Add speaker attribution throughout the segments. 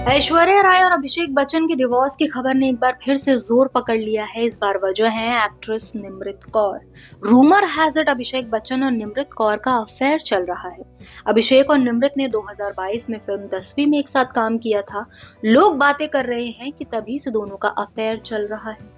Speaker 1: ऐश्वर्या राय और अभिषेक बच्चन के डिवोर्स की खबर ने एक बार फिर से जोर पकड़ लिया है। इस बार वजह है actress Nimrat Kaur. Rumour has it Abhishek Bachchan और निमृत कौर का अफेयर चल रहा है। अभिषेक और निमृत ने 2022 में फिल्म 10वीं में एक साथ काम किया था। लोग बातें कर रहे हैं कि तभी से दोनों का अफेयर चल रहा है।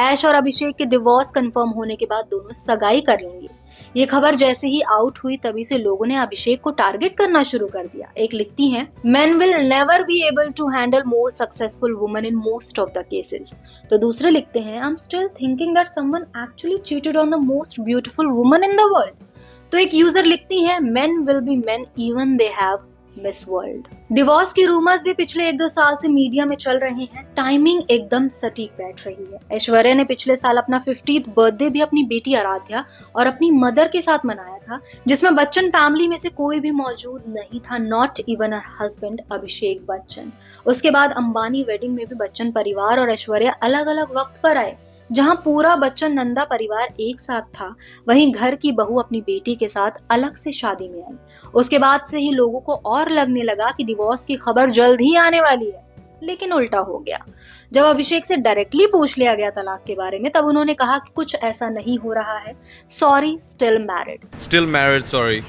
Speaker 1: ऐश और अभिषेक के डिवोर्स कंफर्म होने के बाद दोनों सगाई कर लेंगे। ये खबर जैसे ही आउट हुई तभी से लोगों ने अभिषेक को टारगेट करना शुरू कर दिया। एक लिखती हैं, men will never be able to handle more successful women in most of the cases। तो दूसरे लिखते हैं, I'm still thinking that someone actually cheated on the most beautiful woman in the world। तो एक यूजर लिखती है, men will be men even they have miss world. Divorce की rumours भी पिछले 1-2 साल से मीडिया में चल रहे हैं। टाइमिंग एकदम सटीक बैठ रही है। ऐश्वर्या ने पिछले साल अपना 50th बर्थडे भी अपनी बेटी आराध्या और अपनी मदर के साथ मनाया था, जिसमें बच्चन फैमिली में से कोई भी मौजूद नहीं था, not even her husband Abhishek Bachchan. उसके बाद अंबानी वेडिंग में भी बच्चन परिवार और ऐश्वर्या अलग अलग वक्त पर आए, जहां पूरा बच्चन नंदा परिवार एक साथ था। वहीं घर की बहू अपनी बेटी के साथ अलग से शादी में आई। उसके बाद से ही लोगों को और लगने लगा कि डिवोर्स की खबर जल्द ही आने वाली है, लेकिन उल्टा हो गया। जब अभिषेक से डायरेक्टली पूछ लिया गया तलाक के बारे में, तब उन्होंने कहा कि कुछ ऐसा नहीं हो रहा है, सॉरी स्टिल मैरिड सॉरी।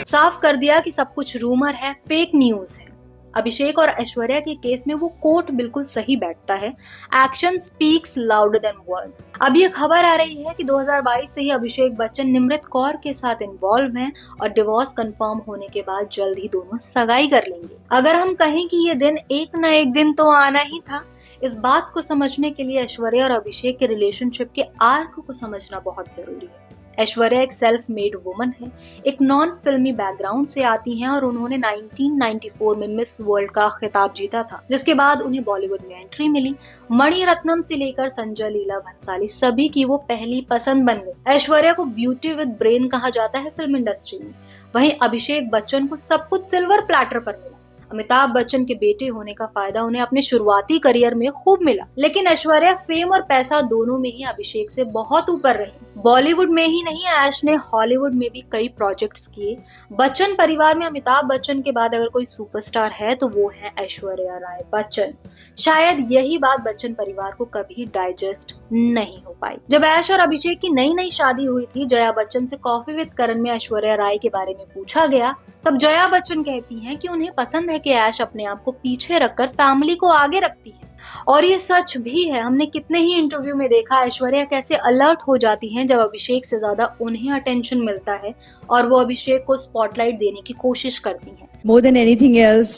Speaker 1: साफ कर दिया कि सब कुछ रूमर है, फेक न्यूज है। अभिषेक और ऐश्वर्या के केस में वो कोट बिल्कुल सही बैठता है, action speaks louder than words. अब ये खबर आ रही है कि 2022 से ही अभिषेक बच्चन निमृत कौर के साथ इन्वॉल्व हैं और डिवोर्स कंफर्म होने के बाद जल्द ही दोनों सगाई कर लेंगे। अगर हम कहें कि ये दिन एक न एक दिन तो आना ही था, इस बात को समझने के लिए ऐश्वर्या और अभिषेक के रिलेशनशिप के आर्क को समझना बहुत जरूरी है। ऐश्वर्या एक सेल्फ मेड वुमन है, एक नॉन फिल्मी बैकग्राउंड से आती हैं और उन्होंने 1994 में मिस वर्ल्ड का खिताब जीता था, जिसके बाद उन्हें बॉलीवुड में एंट्री मिली। मणि रत्नम से लेकर संजय लीला भंसाली सभी की वो पहली पसंद बन गई। ऐश्वर्या को ब्यूटी विद ब्रेन कहा जाता है फिल्म इंडस्ट्री में। वहीं अभिषेक बच्चन को सब कुछ सिल्वर प्लेटर पर मिला। अमिताभ बच्चन के बेटे होने का फायदा उन्हें अपने शुरुआती करियर में खूब मिला, लेकिन ऐश्वर्या फेम और पैसा दोनों में ही अभिषेक से बहुत ऊपर रही। बॉलीवुड में ही नहीं, ऐश ने हॉलीवुड में भी कई प्रोजेक्ट्स किए। बच्चन परिवार में अमिताभ बच्चन के बाद अगर कोई सुपरस्टार है तो वो है ऐश्वर्या राय बच्चन। शायद यही बात बच्चन परिवार को कभी डाइजेस्ट नहीं हो पाई। जब ऐश और अभिषेक की नई नई शादी हुई थी, जया बच्चन से कॉफी विद करण में ऐश्वर्या राय के बारे में पूछा गया, तब जया बच्चन कहती हैं कि उन्हें पसंद है कि ऐश अपने आप को पीछे रखकर फैमिली को आगे रखती है। और ये सच भी है। हमने कितने ही इंटरव्यू में देखा ऐश्वर्या कैसे अलर्ट हो जाती हैं जब अभिषेक से ज्यादा उन्हें अटेंशन मिलता है और वो अभिषेक को स्पॉटलाइट देने की कोशिश करती हैं।
Speaker 2: More than anything else,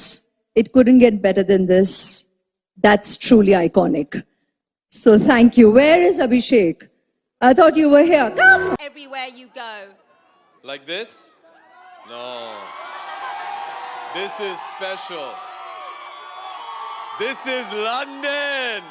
Speaker 2: it couldn't get better than this. That's truly iconic. So thank you. Where is Abhishek? I thought you were here. Come!
Speaker 3: Everywhere you go.
Speaker 4: Like this? No. This is special. This is London.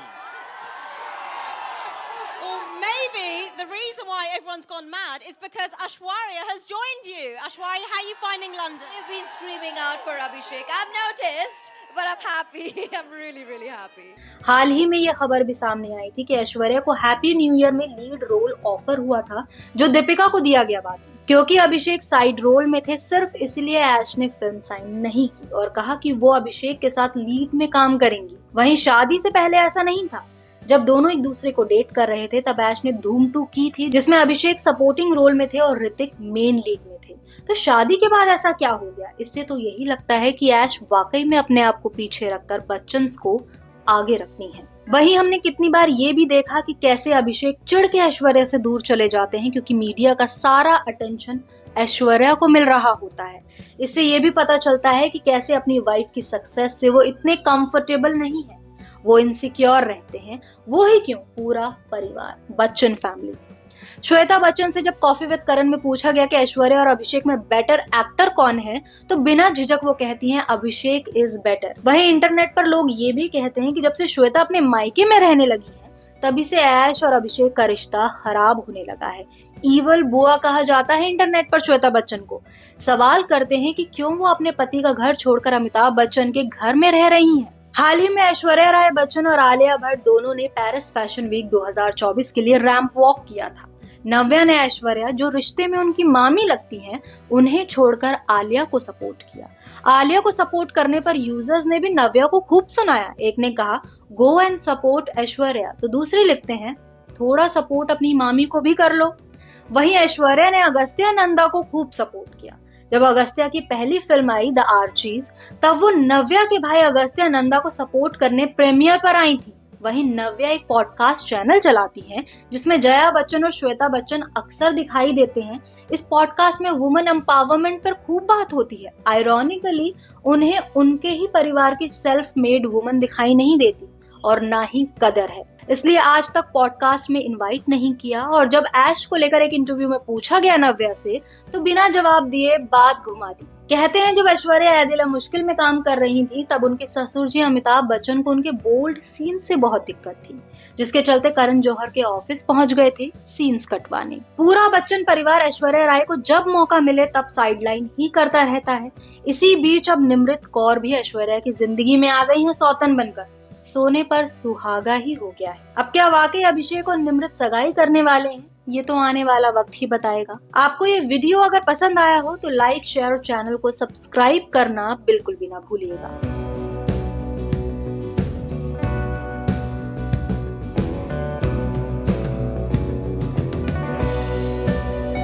Speaker 3: Or maybe the reason why everyone's gone mad is because Aishwarya has joined you. Aishwarya, how are you finding London?
Speaker 5: We've been screaming out for Abhishek. I've noticed, but I'm happy. I'm really, really happy.
Speaker 1: हाल ही में ये खबर भी सामने आई थी कि ऐश्वर्या को happy new year में lead role offer हुआ था, जो दीपिका को दिया गया बाद में। क्योंकि अभिषेक साइड रोल में थे, सिर्फ इसलिए ऐश ने फिल्म साइन नहीं की और कहा कि वो अभिषेक के साथ लीड में काम करेंगी। वहीं शादी से पहले ऐसा नहीं था। जब दोनों एक दूसरे को डेट कर रहे थे, तब ऐश ने धूम 2 की थी, जिसमें अभिषेक सपोर्टिंग रोल में थे और ऋतिक मेन लीड में थे। तो शादी के बाद ऐसा क्या हो गया? इससे तो यही लगता है कि ऐश वाकई में अपने आप को पीछे रखकर बच्चन को आगे रखनी है। वहीं हमने कितनी बार ये भी देखा कि कैसे अभिषेक चिढ़ के ऐश्वर्या से दूर चले जाते हैं, क्योंकि मीडिया का सारा अटेंशन ऐश्वर्या को मिल रहा होता है। इससे ये भी पता चलता है कि कैसे अपनी वाइफ की सक्सेस से वो इतने कंफर्टेबल नहीं है, वो इनसिक्योर रहते हैं। वो ही क्यों, पूरा परिवार, बच्चन फैमिली। श्वेता बच्चन से जब कॉफी विद करण में पूछा गया कि ऐश्वर्या और अभिषेक में बेटर एक्टर कौन है, तो बिना झिझक वो कहती हैं अभिषेक इज बेटर। वहीं इंटरनेट पर लोग ये भी कहते हैं कि जब से श्वेता अपने मायके में रहने लगी है, तभी से ऐश और अभिषेक का रिश्ता खराब होने लगा है। ईवल बुआ कहा जाता है इंटरनेट पर श्वेता बच्चन को। सवाल करते हैं कि क्यों वो अपने पति का घर छोड़कर अमिताभ बच्चन के घर में रह रही हैं। हाल ही में ऐश्वर्या राय बच्चन और आलिया भट्ट दोनों ने पेरिस फैशन वीक 2024 के लिए रैंप वॉक किया था, नव्या ने ऐश्वर्या, जो रिश्ते में उनकी मामी लगती हैं, उन्हें छोड़कर आलिया को सपोर्ट किया। आलिया को सपोर्ट करने पर यूजर्स ने भी नव्या को खूब सुनाया। एक ने कहा गो एंड सपोर्ट ऐश्वर्या, तो दूसरे लिखते हैं थोड़ा सपोर्ट अपनी मामी को भी कर लो। वहीं ऐश्वर्या ने अगस्त्या नंदा को खूब सपोर्ट किया। जब अगस्त्या की पहली फिल्म आई द आर्चीज, तब वो नव्या के भाई अगस्त्या नंदा को सपोर्ट करने प्रीमियर पर आई थी। वहीं नव्या एक पॉडकास्ट चैनल चलाती हैं जिसमें जया बच्चन और श्वेता बच्चन अक्सर दिखाई देते हैं। इस पॉडकास्ट में वुमेन एम्पावरमेंट पर खूब बात होती है। आयरॉनिकली उन्हें उनके ही परिवार की सेल्फ मेड वुमन दिखाई नहीं देती और ना ही कदर है, इसलिए आज तक पॉडकास्ट में इनवाइट नहीं किया। और जब ऐश को लेकर एक इंटरव्यू में पूछा गया नव्या से, तो बिना जवाब दिए बात घुमा दी। कहते हैं जब ऐश्वर्या ऐदिला मुश्किल में काम कर रही थी, तब उनके ससुर जी अमिताभ बच्चन को उनके बोल्ड सीन से बहुत दिक्कत थी, जिसके चलते करण जौहर के ऑफिस पहुंच गए थे सीन्स कटवाने। पूरा बच्चन परिवार ऐश्वर्या राय को जब मौका मिले तब साइडलाइन ही करता रहता है। इसी बीच अब निमृत कौर भी ऐश्वर्या की जिंदगी में आ गई है सौतन बनकर। सोने पर सुहागा ही हो गया है। अब क्या वाकई अभिषेक और निमृत सगाई करने वाले हैं? ये तो आने वाला वक्त ही बताएगा। आपको ये वीडियो अगर पसंद आया हो तो लाइक, शेयर और चैनल को सब्सक्राइब करना बिल्कुल भी ना भूलिएगा।